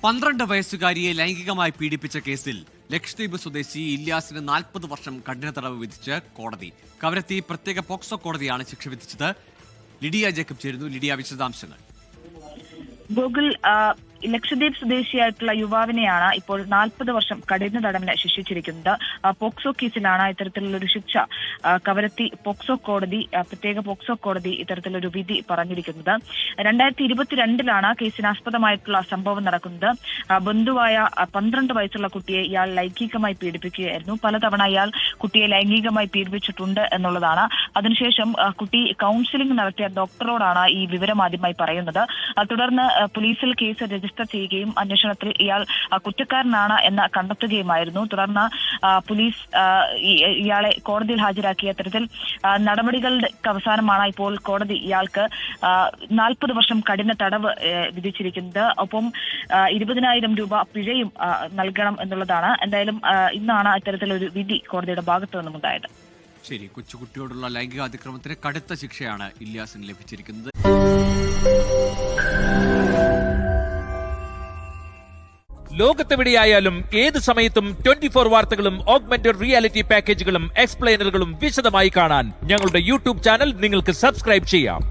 12 വയസ്സുകാരിയെ ലൈംഗികമായി പീഡിപ്പിച്ച കേസിൽ ലക്ഷദ്വീപ് സ്വദേശി ഇല്യാസിന് 40 വർഷം കഠിന തടവ് വിധിച്ച് കോടതി. കവരത്തി പ്രത്യേക പോക്സോ കോടതിയാണ് ശിക്ഷ വിധിച്ചത്. ലിഡിയ ജേക്കബ് ചേരുന്നു. ലിഡിയ, വിശദാംശങ്ങൾ. ഗൂഗിൾ ലക്ഷദ്വീപ് സ്വദേശിയായിട്ടുള്ള യുവാവിനെയാണ് ഇപ്പോൾ 40 വർഷം കഠിന തടവിന് ശിക്ഷിച്ചിരിക്കുന്നത്. പോക്സോ കേസിലാണ് ഇത്തരത്തിലുള്ളൊരു ശിക്ഷ കവരത്തി പോക്സോ കോടതി, പ്രത്യേക പോക്സോ കോടതി ഇത്തരത്തിലൊരു വിധി പറഞ്ഞിരിക്കുന്നത്. 2022 കേസിനാസ്പദമായിട്ടുള്ള സംഭവം നടക്കുന്നത്. ബന്ധുവായ 12 വയസ്സുള്ള കുട്ടിയെ ഇയാൾ ലൈംഗികമായി പീഡിപ്പിക്കുകയായിരുന്നു. പലതവണ ഇയാൾ കുട്ടിയെ ലൈംഗികമായി പീഡിപ്പിച്ചിട്ടുണ്ട് എന്നുള്ളതാണ്. അതിനുശേഷം കുട്ടി കൗൺസിലിംഗ് നടത്തിയ ഡോക്ടറോടാണ് ഈ വിവരം ആദ്യമായി പറയുന്നത്. തുടർന്ന് പോലീസിൽ കേസ് രജിസ്റ്റർ ചെയ്യുകയും അന്വേഷണത്തിൽ ഇയാൾ കുറ്റക്കാരനാണ് എന്ന് കണ്ടെത്തുകയുമായിരുന്നു. തുടർന്ന് പോലീസ് ഇയാളെ കോടതിയിൽ ഹാജരാക്കിയ തരത്തിൽ നടപടികളുടെ അവസാനമാണ് ഇപ്പോൾ കോടതി ഇയാൾക്ക് 40 വർഷം കഠിന തടവ് വിധിച്ചിരിക്കുന്നത്. ഒപ്പം 20,000 രൂപ പിഴയും നൽകണം എന്നുള്ളതാണ്. എന്തായാലും ഇന്നാണ് ഇത്തരത്തിലൊരു വിധി കോടതിയുടെ ഭാഗത്തു നിന്നും ഉണ്ടായത്. ശരി, കൊച്ചുകുട്ടിയോടുള്ള ലൈംഗിക അതിക്രമത്തിന് കടുത്ത ശിക്ഷയാണ് ഇല്യാസിന് ലഭിച്ചിരിക്കുന്നത്. ലോകത്തെവിടെയായാലും ഏത് സമയത്തും 24 വാർത്തകളും ഓഗ്മെന്റഡ് റിയാലിറ്റി പാക്കേജുകളും എക്സ്പ്ലെയിനറുകളും വിശദമായി കാണാൻ ഞങ്ങളുടെ യൂട്യൂബ് ചാനൽ നിങ്ങൾക്ക് സബ്സ്ക്രൈബ് ചെയ്യാം.